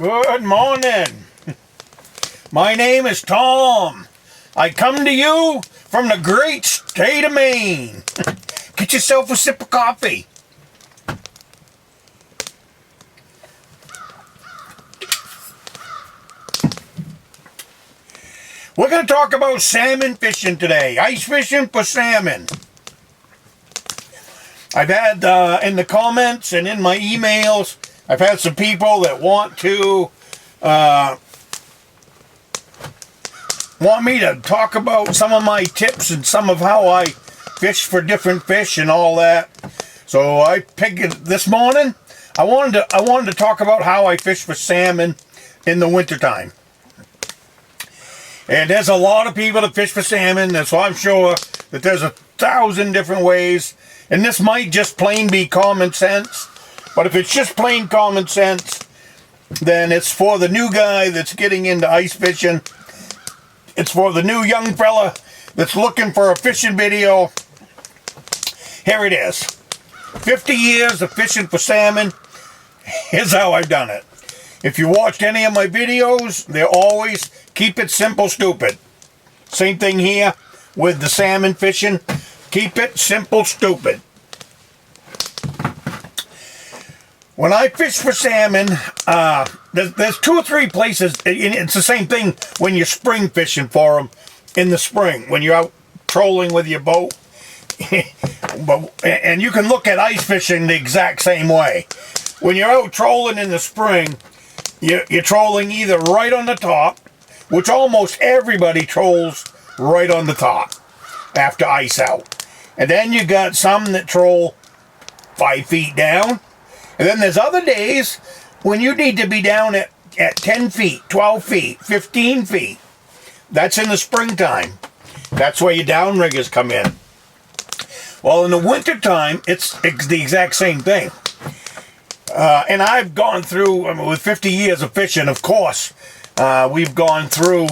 Good morning. My name is Tom. I come to you from the great state of Maine. Get yourself a sip of coffee. We're going to talk about salmon fishing today. Ice fishing for salmon. I've had in the comments and in my emails, I've had some people that want me to talk about some of my tips and some of how I fish for different fish and all that. So I picked it this morning. I wanted to talk about how I fish for salmon in the wintertime. And there's a lot of people that fish for salmon, so I'm sure that there's 1,000 different ways. And this might just plain be common sense. But if it's just plain common sense, then it's for the new guy that's getting into ice fishing. It's for the new young fella that's looking for a fishing video. Here it is. 50 years of fishing for salmon. Here's how I've done it. If you watched any of my videos, they're always keep it simple, stupid. Same thing here with the salmon fishing. Keep it simple, stupid. When I fish for salmon, there's 2 or 3 places. It's the same thing when you're spring fishing for them in the spring. When you're out trolling with your boat. And you can look at ice fishing the exact same way. When you're out trolling in the spring, you're trolling either right on the top, which almost everybody trolls right on the top after ice out. And then you got some that troll 5 feet down. And then there's other days when you need to be down at 10 feet, 12 feet, 15 feet. That's in the springtime. That's where your downriggers come in. Well, in the wintertime, it's the exact same thing. And I've gone through, with 50 years of fishing, of course, we've gone through,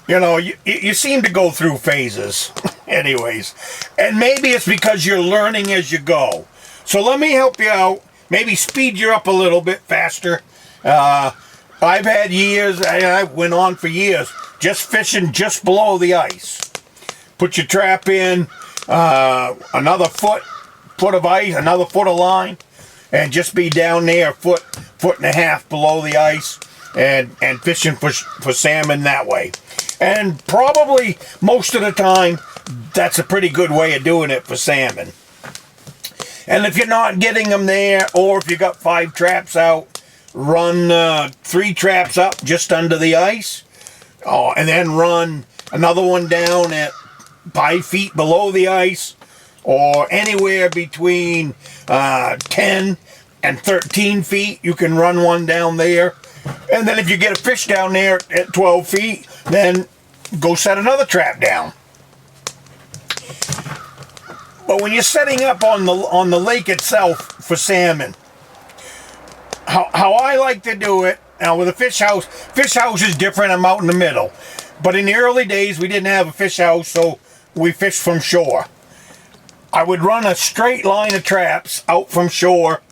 you seem to go through phases anyways. And maybe it's because you're learning as you go. So let me help you out, maybe speed you up a little bit faster. I've had years, I went on for years, just fishing just below the ice. Put your trap in, another foot of ice, another foot of line, and just be down there, foot and a half below the ice, and fishing for salmon that way. And probably most of the time, that's a pretty good way of doing it for salmon. And if you're not getting them there, or if you got 5 traps out, run 3 traps up just under the ice, and then run another one down at 5 feet below the ice, or anywhere between 10 and 13 feet, you can run one down there. And then if you get a fish down there at 12 feet, then go set another trap down. But when you're setting up on the lake itself for salmon, how I like to do it, now with a fish house is different, I'm out in the middle. But in the early days, we didn't have a fish house, so we fished from shore. I would run a straight line of traps out from shore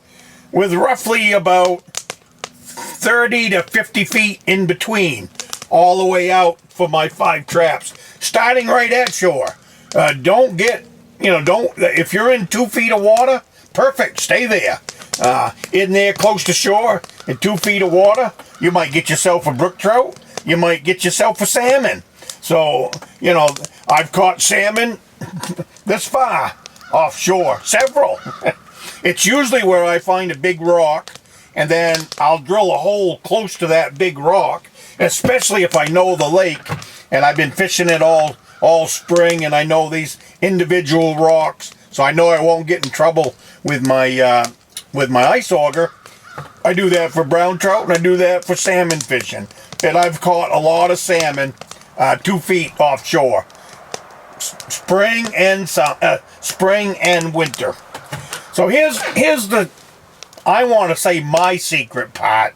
with roughly about 30 to 50 feet in between, all the way out for my 5 traps, starting right at shore. If you're in 2 feet of water, perfect, stay there. In there close to shore, in 2 feet of water, you might get yourself a brook trout, you might get yourself a salmon. So, I've caught salmon this far offshore, several. It's usually where I find a big rock, and then I'll drill a hole close to that big rock, especially if I know the lake, and I've been fishing it all spring, and I know these individual rocks, so I know I won't get in trouble with my ice auger. I do that for brown trout, and I do that for salmon fishing. And I've caught a lot of salmon 2 feet offshore, spring and winter. So here's I want to say my secret part.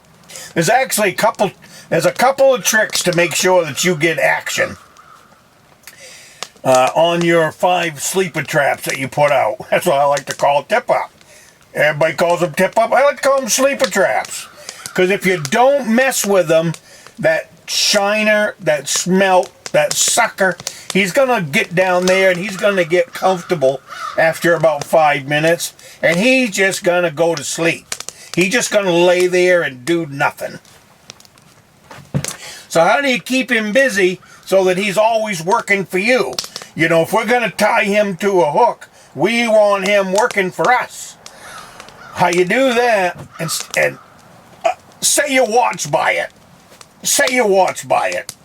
There's actually a couple of tricks to make sure that you get action on your 5 sleeper traps that you put out. That's what I like to call tip up. Everybody calls them tip up. I like to call them sleeper traps. Because if you don't mess with them, that shiner, that smelt, that sucker, he's going to get down there and he's going to get comfortable after about 5 minutes. And he's just going to go to sleep. He's just going to lay there and do nothing. So how do you keep him busy so that he's always working for you? You know, if we're going to tie him to a hook, we want him working for us. How you do that, and say you watch by it. Say you watch by it.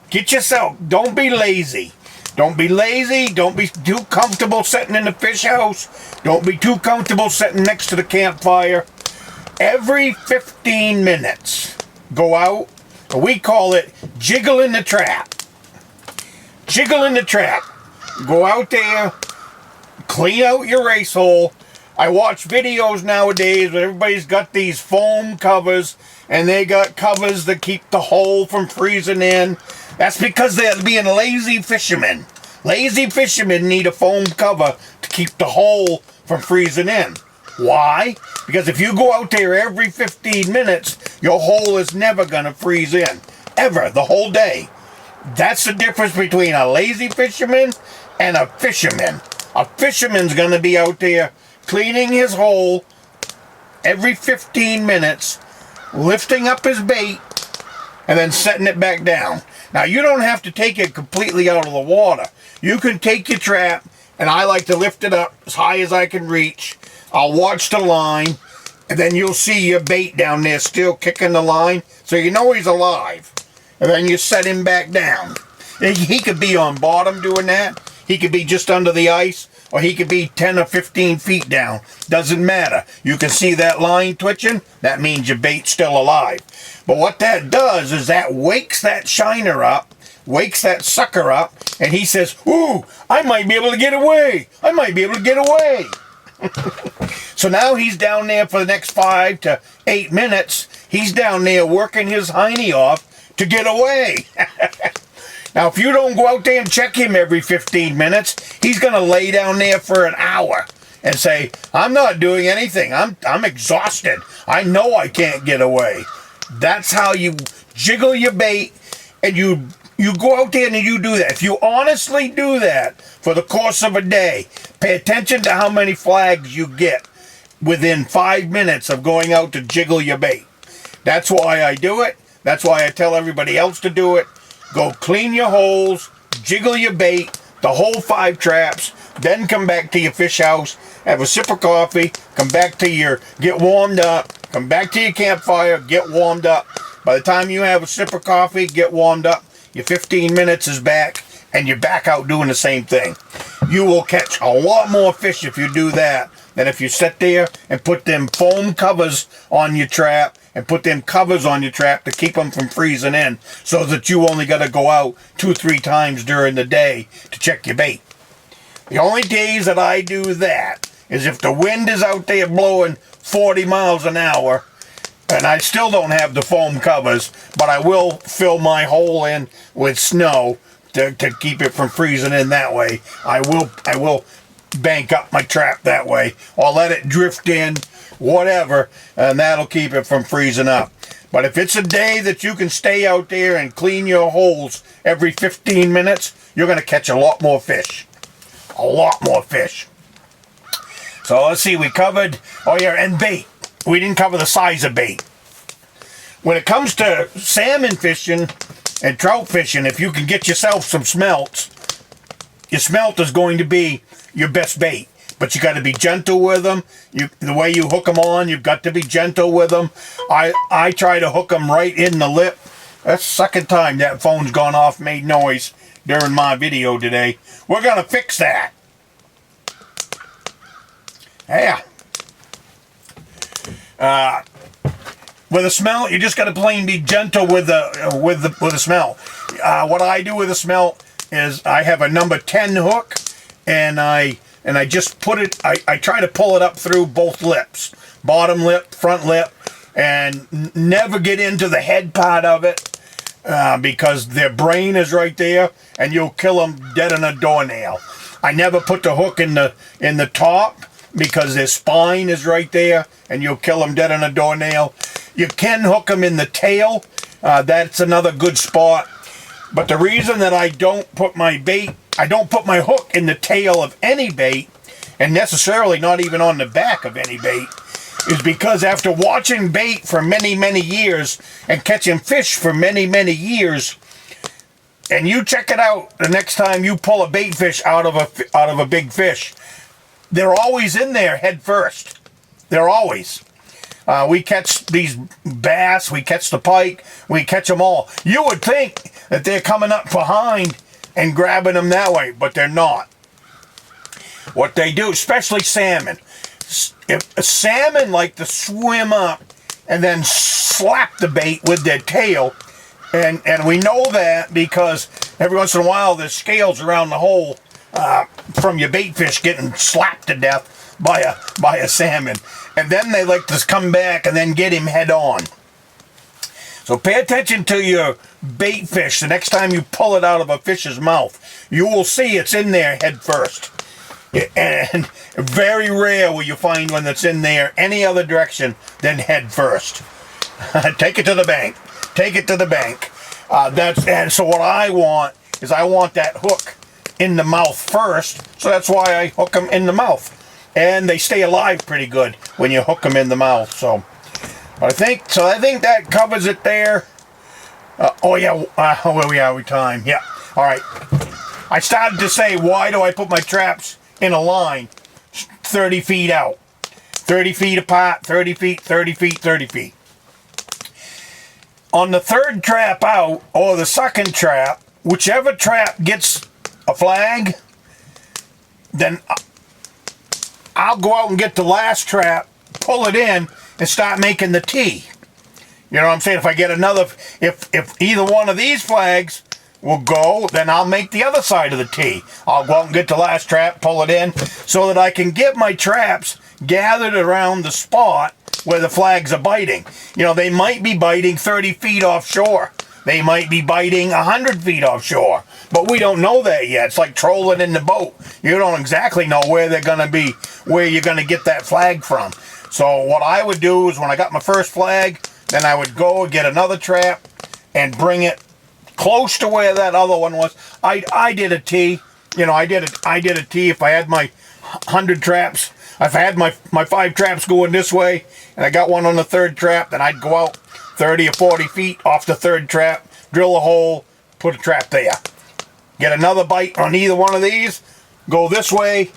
Get yourself, don't be lazy. Don't be lazy. Don't be too comfortable sitting in the fish house. Don't be too comfortable sitting next to the campfire. Every 15 minutes, go out. We call it jiggling the trap. Jiggling the trap. Go out there, clean out your race hole. I watch videos nowadays where everybody's got these foam covers and they got covers that keep the hole from freezing in. That's because they're being lazy fishermen. Lazy fishermen need a foam cover to keep the hole from freezing in. Why? Because if you go out there every 15 minutes, your hole is never going to freeze in. Ever. The whole day. That's the difference between a lazy fisherman and a fisherman. A fisherman's going to be out there cleaning his hole every 15 minutes, lifting up his bait, and then setting it back down. Now, you don't have to take it completely out of the water. You can take your trap, and I like to lift it up as high as I can reach. I'll watch the line, and then you'll see your bait down there still kicking the line, so you know he's alive. And then you set him back down. He could be on bottom doing that. He could be just under the ice, or he could be 10 or 15 feet down. Doesn't matter. You can see that line twitching. That means your bait's still alive. But what that does is that wakes that shiner up, wakes that sucker up, and he says, ooh, I might be able to get away. I might be able to get away. So now he's down there for the next 5 to 8 minutes. He's down there working his hiney off to get away. Now, if you don't go out there and check him every 15 minutes, he's going to lay down there for an hour and say, I'm not doing anything. I'm exhausted. I know I can't get away. That's how you jiggle your bait, and you go out there and you do that. If you honestly do that for the course of a day, pay attention to how many flags you get within 5 minutes of going out to jiggle your bait. That's why I do it. That's why I tell everybody else to do it. Go clean your holes, jiggle your bait, the whole 5 traps, then come back to your fish house, have a sip of coffee, come back to your, get warmed up, come back to your campfire, get warmed up. By the time you have a sip of coffee, get warmed up, your 15 minutes is back, and you're back out doing the same thing. You will catch a lot more fish if you do that than if you sit there and put them foam covers on your trap and put them covers on your trap to keep them from freezing in, so that you only got to go out 2-3 times during the day to check your bait. The only days that I do that is if the wind is out there blowing 40 miles an hour, and I still don't have the foam covers, but I will fill my hole in with snow to keep it from freezing in that way. I will bank up my trap that way, or let it drift in, whatever, and that'll keep it from freezing up. But if it's a day that you can stay out there and clean your holes every 15 minutes, you're going to catch a lot more fish. A lot more fish. So let's see, we covered, oh yeah, and bait. We didn't cover the size of bait. When it comes to salmon fishing and trout fishing, if you can get yourself some smelts, your smelt is going to be your best bait. But you got to be gentle with them. The way you hook them on, you've got to be gentle with them. I try to hook them right in the lip. That's the second time that phone's gone off, made noise during my video today. We're going to fix that. Yeah. With a smelt, you just got to plain be gentle with the smelt. What I do with a smelt is I have a number 10 hook, and I just put it, I try to pull it up through both lips, bottom lip, front lip, and never get into the head part of it, because their brain is right there, and you'll kill them dead on a doornail. I never put the hook in the top, because their spine is right there and you'll kill them dead on a doornail. You can hook them in the tail. That's another good spot. But the reason that I don't put my hook in the tail of any bait, and necessarily not even on the back of any bait, is because after watching bait for many, many years and catching fish for many, many years, and you check it out the next time you pull a bait fish out of a big fish, they're always in there head first. They're always. We catch these bass, we catch the pike, we catch them all. You would think that they're coming up behind and grabbing them that way, but they're not. What they do, especially salmon, if a salmon like to swim up and then slap the bait with their tail, and we know that because every once in a while there's scales around the hole from your bait fish getting slapped to death by a salmon, and then they like to come back and then get him head on. So pay attention to your bait fish the next time you pull it out of a fish's mouth. You will see it's in there head first. And very rare will you find one that's in there any other direction than head first. Take it to the bank. Take it to the bank. And so what I want is I want that hook in the mouth first. So that's why I hook them in the mouth. And they stay alive pretty good when you hook them in the mouth. So I think that covers it there. Where we are with time. Yeah. All right. I started to say, why do I put my traps in a line 30 feet out? 30 feet apart, 30 feet, 30 feet, 30 feet. On the third trap out, or the second trap, whichever trap gets a flag, then I'll go out and get the last trap, pull it in, and start making the tee. You know what I'm saying? If I get another, if either one of these flags will go, then I'll make the other side of the tee. I'll go out and get the last trap, pull it in, so that I can get my traps gathered around the spot where the flags are biting. You know, they might be biting 30 feet offshore. They might be biting 100 feet offshore. But we don't know that yet. It's like trolling in the boat. You don't exactly know where they're going to be, where you're going to get that flag from. So what I would do is when I got my first flag, then I would go and get another trap and bring it close to where that other one was. I did a tee. You know, I did a tee. If I had my 100 traps, if I had my 5 traps going this way, and I got one on the third trap, then I'd go out 30 or 40 feet off the third trap, drill a hole, put a trap there. Get another bite on either one of these, go this way,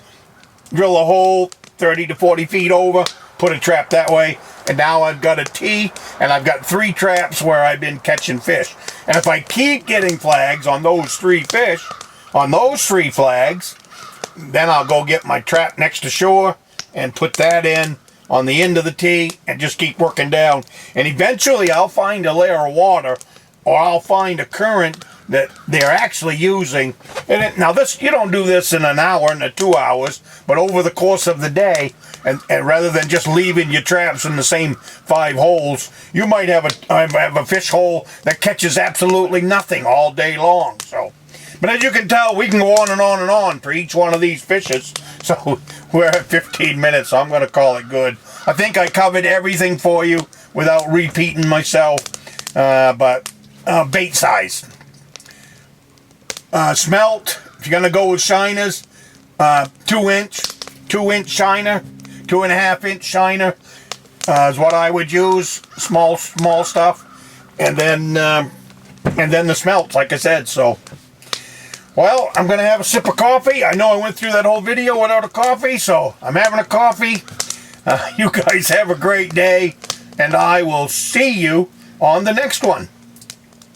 drill a hole 30 to 40 feet over, put a trap that way, and now I've got a tee, and I've got 3 traps where I've been catching fish. And if I keep getting flags on those 3 fish, on those 3 flags, then I'll go get my trap next to shore and put that in on the end of the tee and just keep working down. And eventually I'll find a layer of water, or I'll find a current that they're actually using. And now this, you don't do this in an hour and 2 hours, but over the course of the day, and rather than just leaving your traps in the same 5 holes, you might have a fish hole that catches absolutely nothing all day long. So, but as you can tell, we can go on and on and on for each one of these fishes. So we're at 15 minutes, so I'm going to call it good. I think I covered everything for you without repeating myself. But bait size. Smelt, if you're going to go with shiners, 2-inch shiner, 2.5-inch shiner is what I would use. Small stuff. And then the smelts, like I said. So, well, I'm going to have a sip of coffee. I know I went through that whole video without a coffee, so I'm having a coffee. You guys have a great day, and I will see you on the next one.